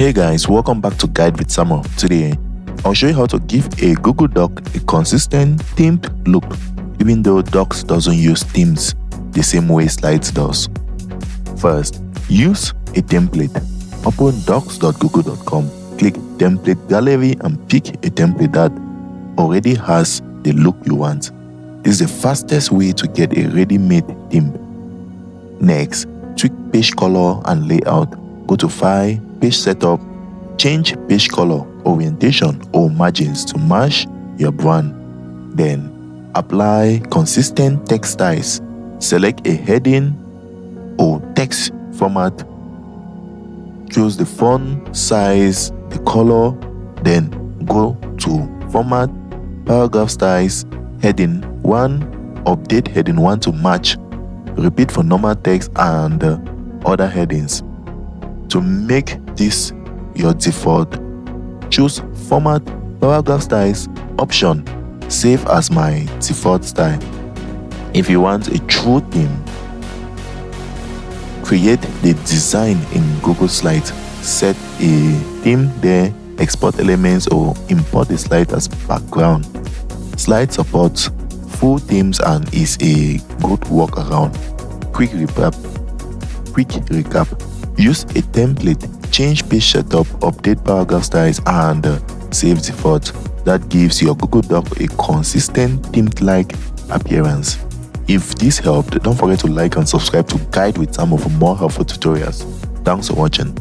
Hey guys, welcome back to Guide with Samuel. Today, I'll show you how to give a Google Doc a consistent themed look, even though Docs doesn't use themes the same way Slides does. First, use a template. Open docs.google.com, click Template Gallery and pick a template that already has the look you want. This is the fastest way to get a ready-made theme. Next, tweak page color and layout. Go to File, Page Setup, change page color, orientation or margins to match your brand. Then, apply consistent text styles. Select a heading or text format. Choose the font, size, the color. Then, go to Format, Paragraph Styles, Heading 1. Update Heading 1 to match. Repeat for normal text and other headings. To make this your default, choose Format, Paragraph Styles option. Save as my default style. If you want a true theme, create the design in Google Slides. Set a theme there, export elements or import the slide as background. Slide supports full themes and is a good workaround. Quick recap. Use a template, change page setup, update paragraph styles, and save default. That gives your Google Doc a consistent themed-like appearance. If this helped, don't forget to like and subscribe to Guide with Samuel for more helpful tutorials. Thanks for watching.